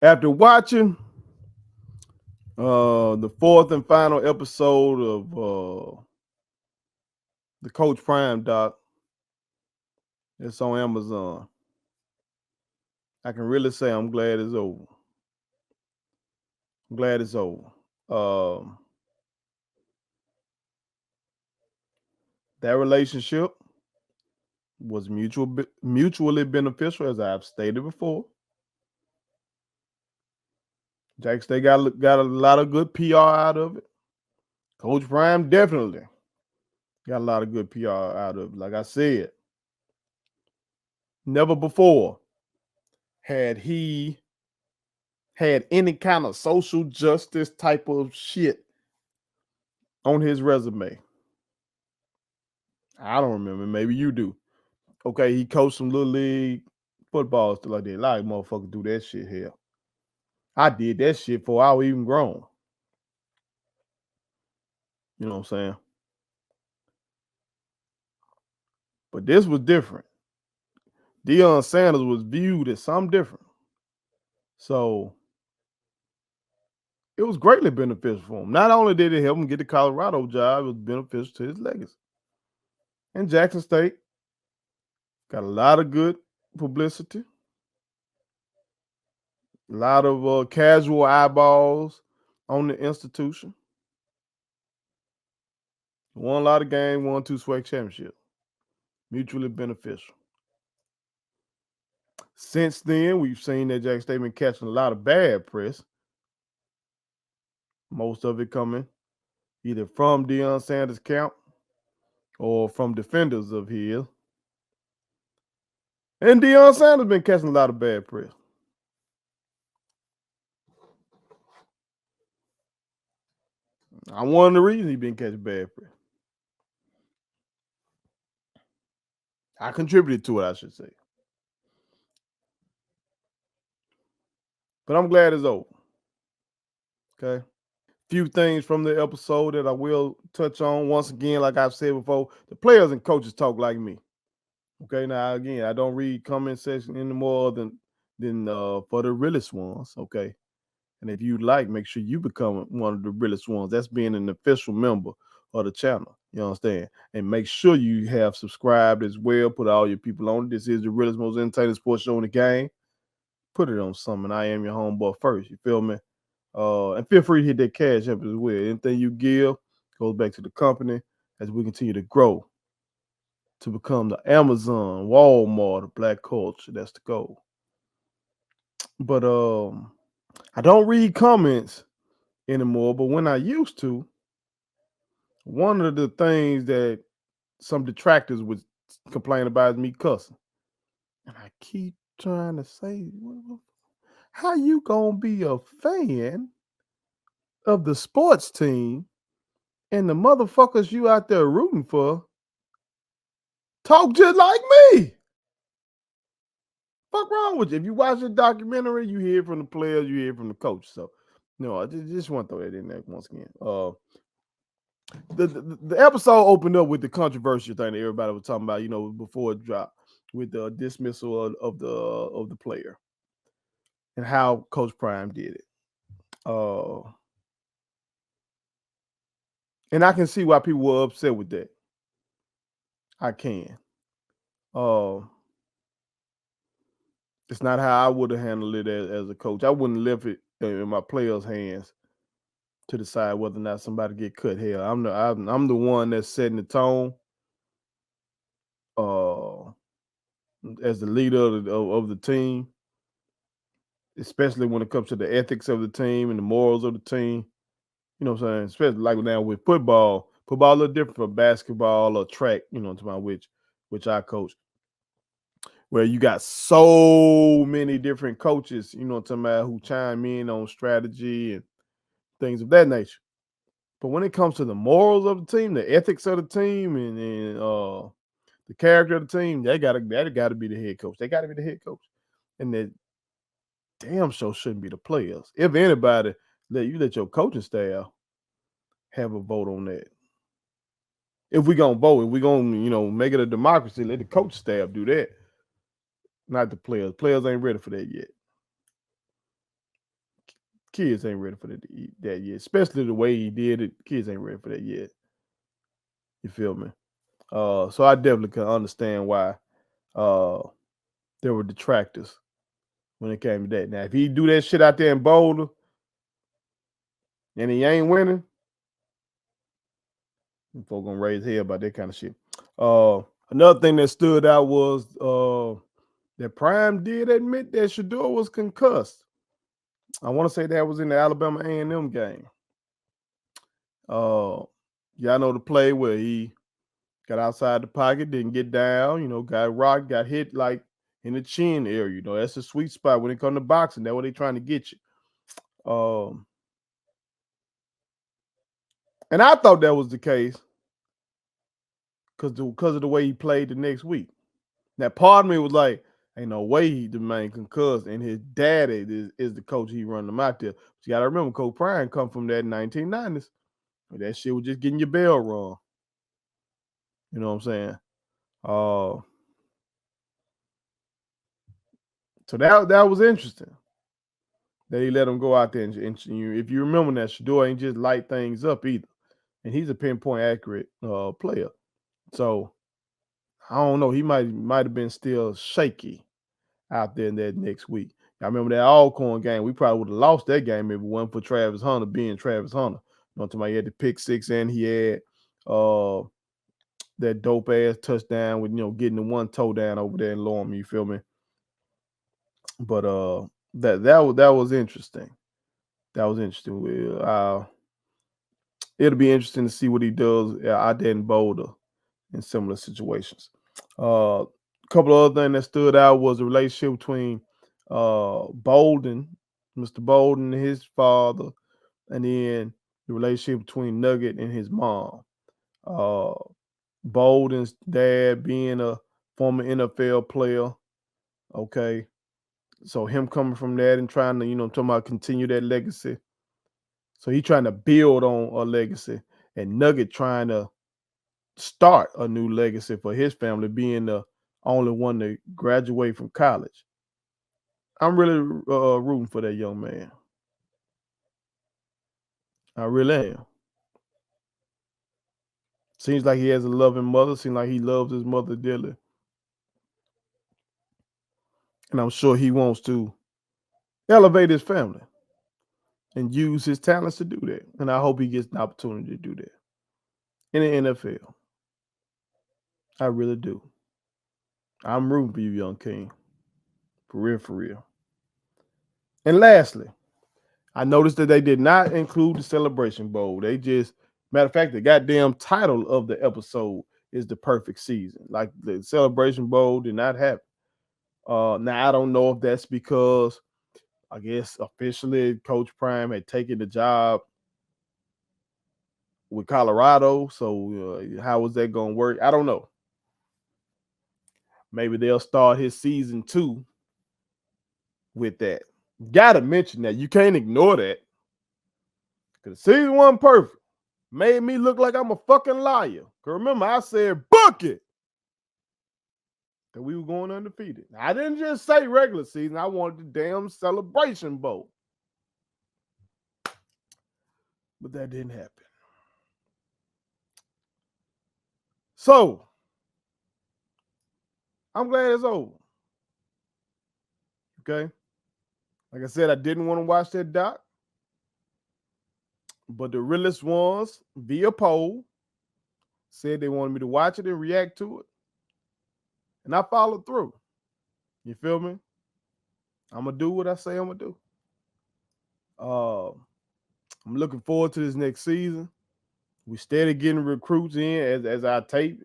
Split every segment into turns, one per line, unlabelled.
After watching the fourth and final episode of the Coach Prime doc, it's on Amazon. I can really say I'm glad it's over. I'm glad it's over. Um, that relationship was mutually beneficial, as I've stated before. Jack State got a lot of good PR out of it. Coach Prime definitely got a lot of good PR out of it. Like I said, never before had he had any kind of social justice type of shit on his resume. I don't remember. Maybe you do. Okay, he coached some little league football stuff like that. A lot of motherfuckers do that shit here. I did that shit before I was even grown. You know what I'm saying? But this was different. Deion Sanders was viewed as something different. So it was greatly beneficial for him. Not only did it help him get the Colorado job, it was beneficial to his legacy. And Jackson State got a lot of good publicity, a lot of casual eyeballs on the institution. Won a lot of games, won 2 SWAC championships. Mutually beneficial. Since then, we've seen that Jackson State been catching a lot of bad press. Most of it coming either from Deion Sanders' camp or from defenders of his. And Deion Sanders been catching a lot of bad press. I'm one of the reasons he been catching bad press. I contributed to it, I should say. But I'm glad it's over. Okay. Few things from the episode that I will touch on. Once again, like I've said before, the players and coaches talk like me. Okay, now again, I don't read comment section anymore than for the realest ones. Okay, and if you like, make sure you become one of the realest ones. That's being an official member of the channel. You understand? And make sure you have subscribed as well. Put all your people on. This is the realest, most entertaining sports show in the game. Put it on something. I am your homeboy first. You feel me? And feel free to hit that cash up as well. Anything you give goes back to the company as we continue to grow to become the Amazon, Walmart of black culture. That's the goal. But I don't read comments anymore. But when I used to, one of the things that some detractors would complain about is me cussing. And I keep trying to say, how you gonna be a fan of the sports team and the motherfuckers you out there rooting for talk just like me? Fuck wrong with you? If you watch the documentary, you hear from the players, you hear from the coach. So, no, I just want to throw that in there once again. The episode opened up with the controversial thing that everybody was talking about, before it dropped, with the dismissal of the player and how Coach Prime did it. And I can see why people were upset with that. I can. It's not how I would have handled it as a coach. I wouldn't leave it in my players' hands to decide whether or not somebody get cut. Hell, I'm the one that's setting the tone. As the leader of the team, especially when it comes to the ethics of the team and the morals of the team. You know what I'm saying? Especially like now with football. Football a little different from basketball or track, to my which I coach. Where you got so many different coaches, talking about who chime in on strategy and things of that nature. But when it comes to the morals of the team, the ethics of the team, and the character of the team, that gotta be the head coach. They gotta be the head coach. And that damn sure shouldn't be the players. If anybody, let your coaching staff have a vote on that. If we gonna vote, if we gonna make it a democracy, let the coach staff do that. Not the players. Players ain't ready for that yet. kids ain't ready for that yet, especially the way he did it. Kids ain't ready for that yet. You feel me? So I definitely can understand why there were detractors when it came to that. Now, if he do that shit out there in Boulder and he ain't winning, folk gonna raise hell about that kind of shit. Another thing that stood out was that Prime did admit that Shador was concussed. I want to say that was in the Alabama A&M game. Y'all know the play where he got outside the pocket, didn't get down, got rocked, got hit like in the chin area. That's a sweet spot when it comes to boxing. That's what they trying to get you. And I thought that was the case because of the way he played the next week. Now, part of me was like, ain't no way he the main concussed, and his daddy is the coach. He run them out there. But you got to remember, Coach Prime come from that 1990s. That shit was just getting your bell rung. You know what I'm saying? So that was interesting that he let him go out there. And if you remember that, Shador ain't just light things up either. And he's a pinpoint accurate player. So I don't know. He might have been still shaky out there in that next week. I remember that Alcorn game. We probably would have lost that game if it wasn't for Travis Hunter being Travis Hunter. He had the pick six and he had that dope ass touchdown with getting the one toe down over there in Lorman. You feel me? But that was interesting. That was interesting. It'll be interesting to see what he does out there in Boulder in similar situations. A couple of other things that stood out was the relationship between Bolden, Mr. Bolden, and his father, and then the relationship between Nugget and his mom. Bolden's dad being a former NFL player, okay. So him coming from that and trying to, talking about continue that legacy. So he trying to build on a legacy, and Nugget trying to start a new legacy for his family, being the only one to graduate from college. I'm really rooting for that young man. I really am. Seems like he has a loving mother. Seems like he loves his mother dearly. And I'm sure he wants to elevate his family and use his talents to do that. And I hope he gets an opportunity to do that in the NFL. I really do. I'm rooting for you, young king. For real, for real. And lastly, I noticed that they did not include the Celebration Bowl. They just, matter of fact, the goddamn title of the episode is The Perfect Season. Like the Celebration Bowl did not happen. Now, I don't know if that's because, I guess, officially Coach Prime had taken the job with Colorado. So how is that going to work? I don't know. Maybe they'll start his season 2 with that. Gotta mention that. You can't ignore that. Because season 1 perfect. Made me look like I'm a fucking liar. Because remember, I said, book it. That we were going undefeated. I didn't just say regular season. I wanted the damn Celebration Bowl. But that didn't happen. So, I'm glad it's over. Okay? Like I said, I didn't want to watch that doc. But the realest ones, via poll, said they wanted me to watch it and react to it. And I followed through. You feel me? I'm going to do what I say I'm going to do. I'm looking forward to this next season. We steady getting recruits in as I tape.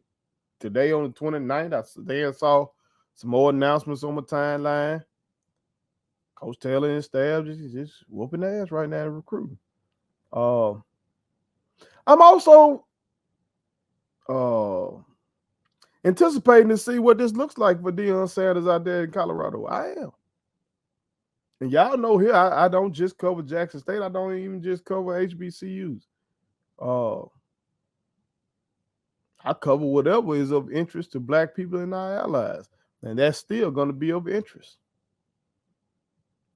Today on the 29th, I saw some more announcements on my timeline. Coach Taylor and staff just whooping ass right now in recruiting. I'm also anticipating to see what this looks like for Deion Sanders out there in Colorado. I am. And y'all know here, I don't just cover Jackson State. I don't even just cover HBCUs. I cover whatever is of interest to Black people and our allies. And that's still going to be of interest.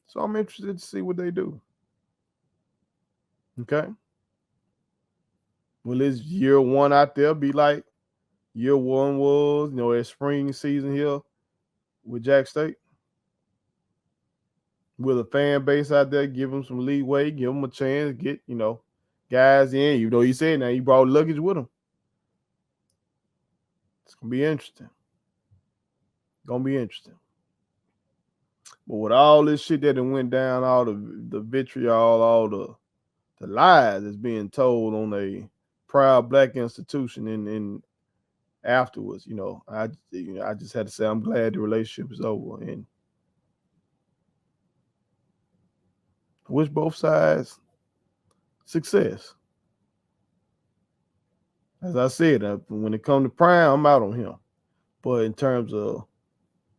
So I'm interested to see what they do. Okay. Will his year one out there be like year one was, that spring season here with Jack State? Will the fan base out there give him some leeway, give him a chance, get, guys in? He said now he brought luggage with him. It's going to be interesting. Going to be interesting. But with all this shit that went down, all the vitriol, all the lies that's being told on a proud black institution and afterwards, I just had to say I'm glad the relationship is over, and I wish both sides success. As I said, when it comes to Prime, I'm out on him. But in terms of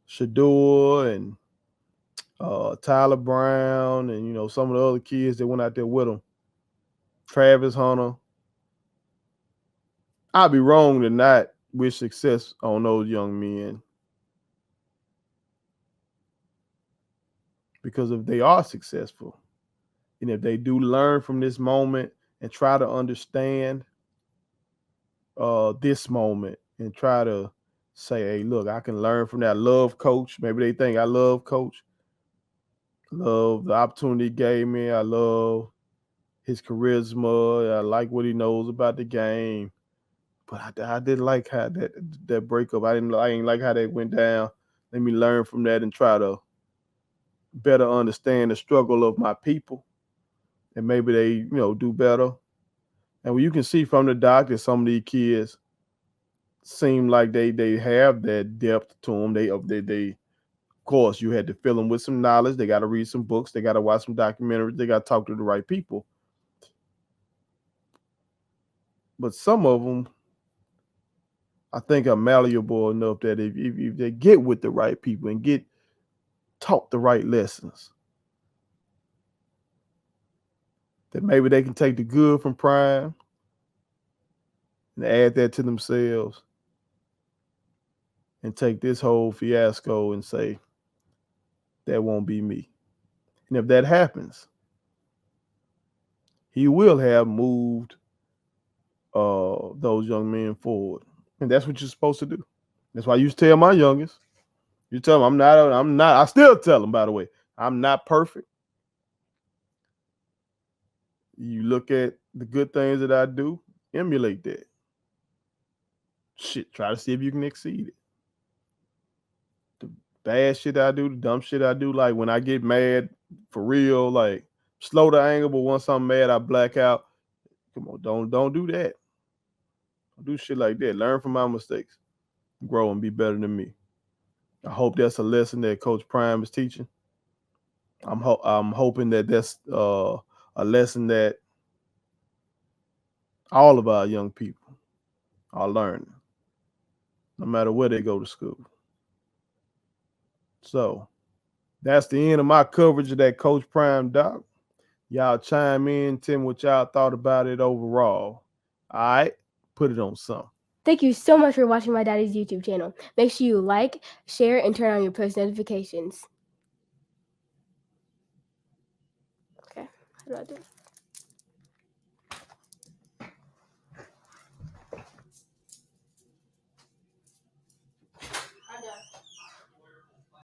Shador and Tyler Brown and some of the other kids that went out there with him, Travis Hunter, I'd be wrong to not wish success on those young men. Because if they are successful, and if they do learn from this moment and try to understand this moment and try to say, hey, look, I can learn from that. Love coach. Maybe they think I love coach. Love the opportunity he gave me. I love his charisma. I like what he knows about the game. But I didn't like how that breakup. I didn't like how that went down. Let me learn from that and try to better understand the struggle of my people. And maybe they, do better. And you can see from the doc that some of these kids seem like they have that depth to them. They of course, you had to fill them with some knowledge. They got to read some books. They got to watch some documentaries. They got to talk to the right people. But some of them, I think, are malleable enough that if they get with the right people and get taught the right lessons, that maybe they can take the good from Prime and add that to themselves and take this whole fiasco and say, that won't be me. And if that happens, he will have moved those young men forward. And that's what you're supposed to do. That's why I used to tell my youngest, you tell them I'm not, I still tell them, by the way, I'm not perfect. You look at the good things that I do, emulate that. Shit, try to see if you can exceed it. The bad shit I do, the dumb shit I do, like when I get mad for real, like slow the anger, but once I'm mad, I black out. Come on, don't do that. Don't do shit like that. Learn from my mistakes. Grow and be better than me. I hope that's a lesson that Coach Prime is teaching. I'm hoping that that's a lesson that all of our young people are learning, no matter where they go to school. So that's the end of my coverage of that Coach Prime doc. Y'all chime in, tell me what y'all thought about it overall. All right, put it on some.
Thank you so much for watching my daddy's YouTube channel. Make sure you like, share, and turn on your post notifications. Okay, how do I do it?